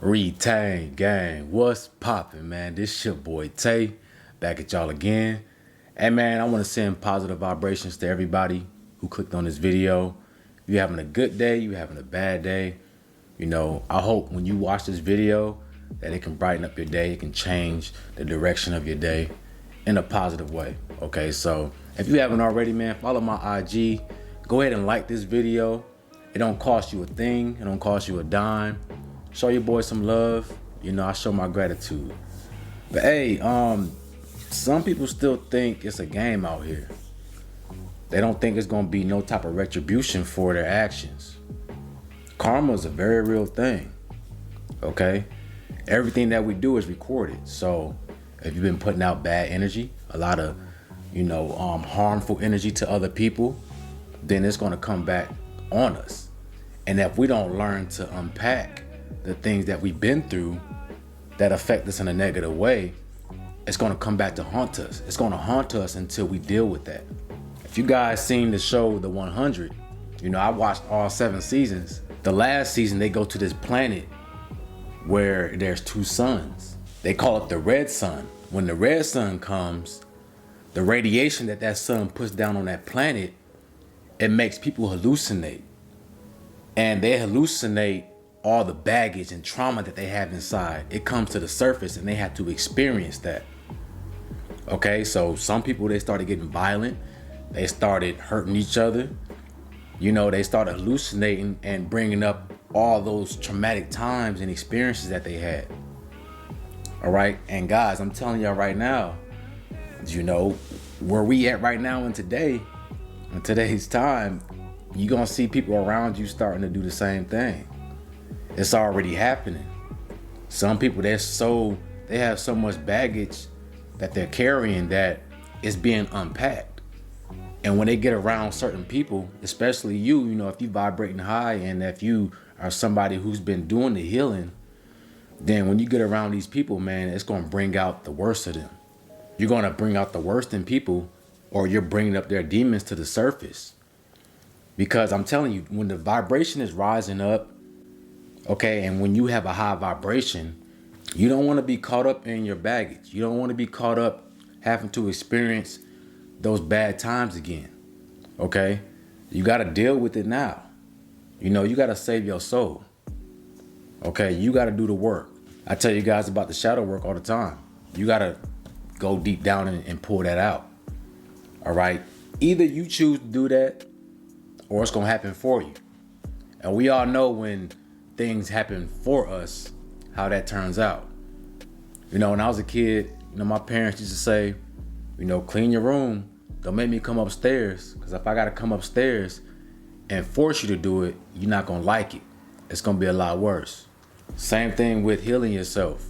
Retain gang, what's poppin', man? This your boy Tay, back at y'all again. And man, I want to send positive vibrations to everybody who clicked on this video. If you're having a good day, you're having a bad day, I hope when you watch this video that it can brighten up your day. It can change the direction of your day in a positive way. Okay, so if you haven't already, man, follow my IG. Go ahead and like this video. It don't cost you a thing. It don't cost you a dime. Show your boy some love. I show my gratitude. But hey, some people still think it's a game out here. They don't think it's gonna be no type of retribution for their actions. Karma is a very real thing. Okay? Everything that we do is recorded. So if you've been putting out bad energy, a lot of, harmful energy to other people, then it's gonna come back on us. And if we don't learn to unpack the things that we've been through that affect us in a negative way, it's gonna come back to haunt us. It's gonna haunt us until we deal with that. If you guys seen the show The 100, I watched all 7 seasons. The last season, they go to this planet where there's 2 suns. They call it the red sun. When the red sun comes, the radiation that sun puts down on that planet, it makes people hallucinate. And they hallucinate all the baggage and trauma that they have inside. It comes to the surface and they have to experience that. Okay, so some people, they started getting violent. They started hurting each other. They started hallucinating and bringing up all those traumatic times and experiences that they had. All right, and guys, I'm telling y'all right now, where we at right now in today's time, you're gonna see people around you starting to do the same thing. It's already happening. Some people, they have so much baggage that they're carrying that it's being unpacked. And when they get around certain people, especially if you vibrating high and if you are somebody who's been doing the healing, then when you get around these people, man, it's gonna bring out the worst of them. You're gonna bring out the worst in people, or you're bringing up their demons to the surface. Because I'm telling you, when the vibration is rising up, okay, and when you have a high vibration, you don't want to be caught up in your baggage. You don't want to be caught up having to experience those bad times again. Okay? You got to deal with it now. You got to save your soul. Okay? You got to do the work. I tell you guys about the shadow work all the time. You got to go deep down and pull that out. All right? Either you choose to do that, or it's going to happen for you. And we all know when things happen for us, how that turns out. When I was a kid, my parents used to say, clean your room. Don't make me come upstairs. Because if I got to come upstairs and force you to do it, you're not going to like it. It's going to be a lot worse. Same thing with healing yourself.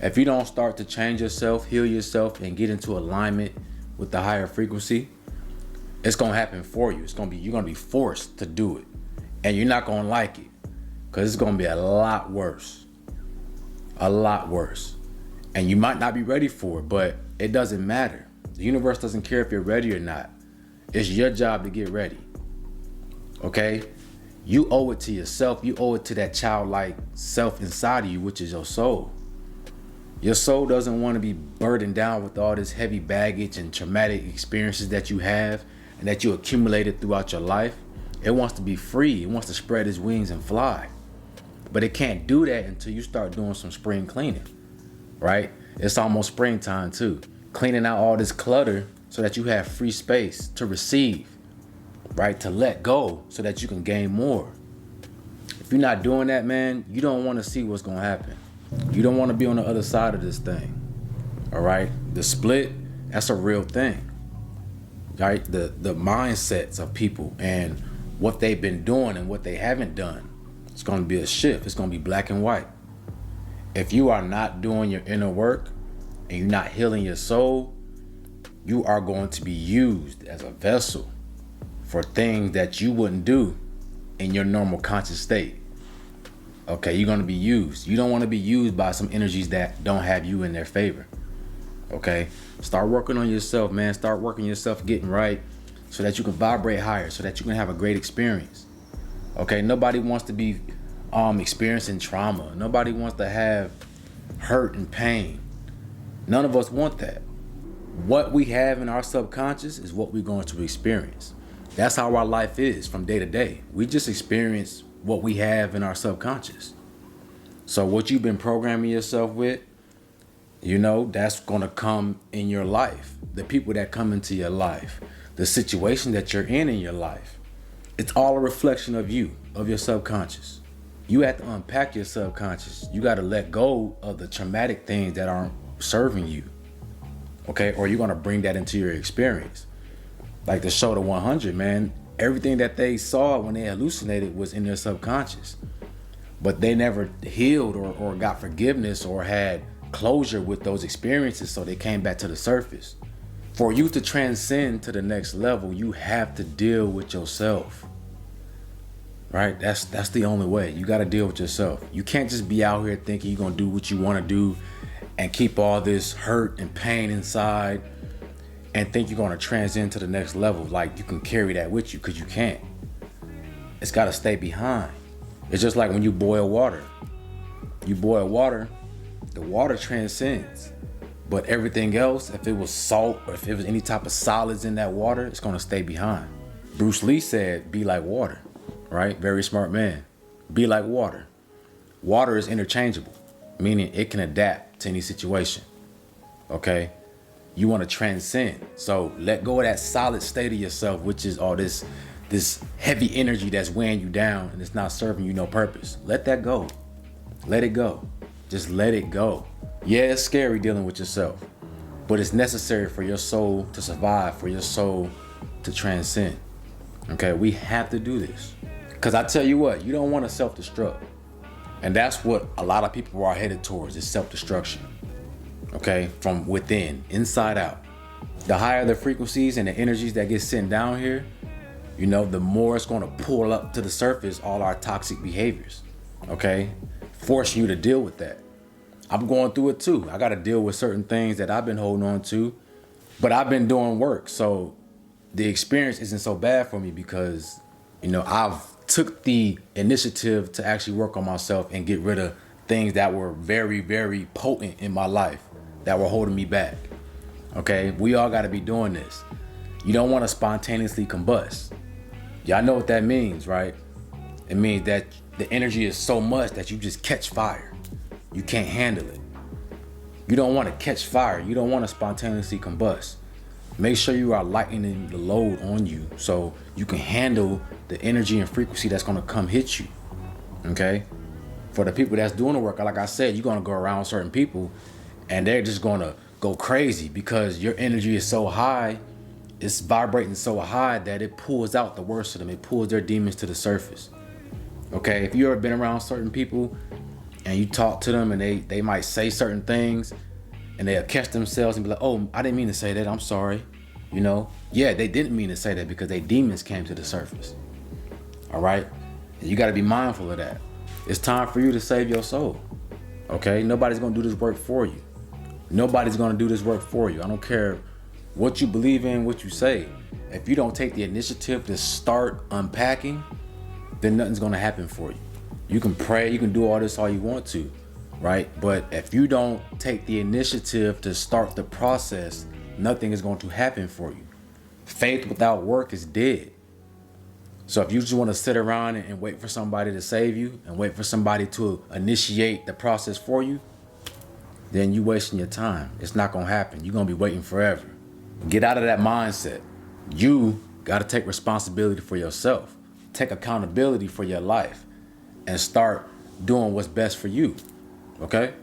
If you don't start to change yourself, heal yourself, and get into alignment with the higher frequency, it's going to happen for you. You're going to be forced to do it. And you're not going to like it. Because it's going to be a lot worse. A lot worse. And you might not be ready for it, but it doesn't matter. The universe doesn't care if you're ready or not. It's your job to get ready. Okay? You owe it to yourself. You owe it to that childlike self inside of you, which is your soul. Your soul doesn't want to be burdened down with all this heavy baggage and traumatic experiences that you have and that you accumulated throughout your life. It wants to be free. It wants to spread its wings and fly. But it can't do that until you start doing some spring cleaning, right? It's almost springtime too. Cleaning out all this clutter so that you have free space to receive, right? To let go so that you can gain more. If you're not doing that, man, you don't want to see what's going to happen. You don't want to be on the other side of this thing, all right? The split, that's a real thing, right? The mindsets of people and what they've been doing and what they haven't done. It's going to be a shift. It's going to be black and white. If you are not doing your inner work and you're not healing your soul, you are going to be used as a vessel for things that you wouldn't do in your normal conscious state. Okay, you're going to be used. You don't want to be used by some energies that don't have you in their favor. Okay, start working on yourself, man. Start working yourself, getting right so that you can vibrate higher, so that you can have a great experience. Okay, nobody wants to be experiencing trauma. Nobody wants to have hurt and pain. None of us want that. What we have in our subconscious is what we're going to experience. That's how our life is from day to day. We just experience what we have in our subconscious. So what you've been programming yourself with, that's going to come in your life. The people that come into your life, the situation that you're in your life, it's all a reflection of you, of your subconscious. You have to unpack your subconscious. You got to let go of the traumatic things that aren't serving you. Okay, or you're gonna bring that into your experience. Like the show The 100, man, everything that they saw when they hallucinated was in their subconscious. But they never healed or got forgiveness or had closure with those experiences, so they came back to the surface. For you to transcend to the next level, you have to deal with yourself. Right? That's the only way. You gotta deal with yourself. You can't just be out here thinking you're gonna do what you wanna do and keep all this hurt and pain inside and think you're going to transcend to the next level. Like you can carry that with you, because you can't. It's got to stay behind. It's just like when you boil water. You boil water, the water transcends. But everything else, if it was salt or if it was any type of solids in that water, it's going to stay behind. Bruce Lee said, be like water, right? Very smart man. Be like water. Water is interchangeable, meaning it can adapt to any situation. Okay, you want to transcend, so let go of that solid state of yourself, which is all this heavy energy that's weighing you down and it's not serving you no purpose. Let that go. Let it go. Just let it go. Yeah, it's scary dealing with yourself, but it's necessary for your soul to survive, for your soul to transcend. Okay, we have to do this, because I tell you what, you don't want to self-destruct. And that's what a lot of people are headed towards, is self-destruction. Okay, from within, inside out. The higher the frequencies and the energies that get sent down here, the more it's going to pull up to the surface all our toxic behaviors. Okay, force you to deal with that. I'm going through it too. I got to deal with certain things that I've been holding on to, but I've been doing work. So the experience isn't so bad for me, because, I've took the initiative to actually work on myself and get rid of things that were very, very potent in my life that were holding me back. Okay, we all got to be doing this. You don't want to spontaneously combust. Y'all know what that means, right? It means that the energy is so much that you just catch fire. You can't handle it. You don't want to catch fire. You don't want to spontaneously combust. Make sure you are lightening the load on you so you can handle the energy and frequency that's going to come hit you. Okay? For the people that's doing the work, like I said, you're going to go around certain people and they're just going to go crazy because your energy is so high, it's vibrating so high that it pulls out the worst of them. It pulls their demons to the surface. Okay? If you ever been around certain people and you talk to them and they might say certain things and they'll catch themselves and be like, oh, I didn't mean to say that, I'm sorry. Yeah, they didn't mean to say that because their demons came to the surface. All right? And you got to be mindful of that. It's time for you to save your soul. Okay? Nobody's going to do this work for you. Nobody's going to do this work for you. I don't care what you believe in, what you say. If you don't take the initiative to start unpacking, then nothing's going to happen for you. You can pray, you can do all this all you want to, right? But if you don't take the initiative to start the process, nothing is going to happen for you. Faith without work is dead. So if you just want to sit around and wait for somebody to save you and wait for somebody to initiate the process for you, then you're wasting your time. It's not going to happen. You're going to be waiting forever. Get out of that mindset. You got to take responsibility for yourself. Take accountability for your life and start doing what's best for you. Okay?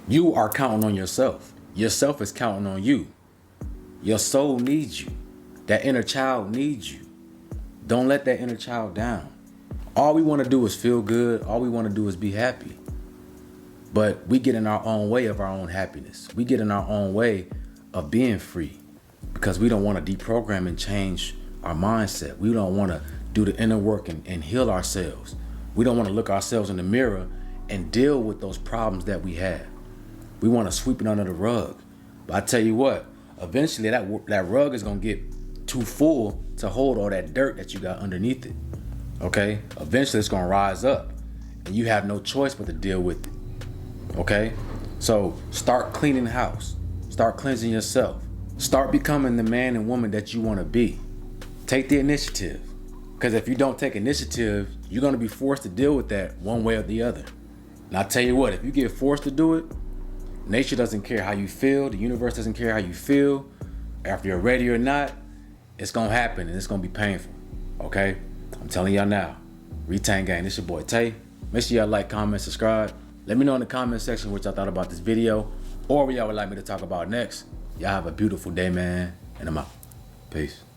You are counting on yourself. Yourself is counting on you. Your soul needs you. That inner child needs you. Don't let that inner child down. All we want to do is feel good. All we want to do is be happy. But we get in our own way of our own happiness. We get in our own way of being free because we don't want to deprogram and change our mindset. We don't want to do the inner work and heal ourselves. We don't want to look ourselves in the mirror and deal with those problems that we have. We want to sweep it under the rug. But I tell you what, eventually that rug is going to get too full to hold all that dirt that you got underneath it. Okay? Eventually it's going to rise up. and you have no choice but to deal with it. Okay? So start cleaning the house. Start cleansing yourself. Start becoming the man and woman that you want to be. Take the initiative. Because if you don't take initiative, you're going to be forced to deal with that one way or the other. And I tell you what, if you get forced to do it, nature doesn't care how you feel. The universe doesn't care how you feel. After you're ready or not, it's going to happen and it's going to be painful. Okay? I'm telling y'all now. Retain Gang, this your boy Tay. Make sure y'all like, comment, subscribe. Let me know in the comment section what y'all thought about this video or what y'all would like me to talk about next. Y'all have a beautiful day, man. And I'm out. Peace.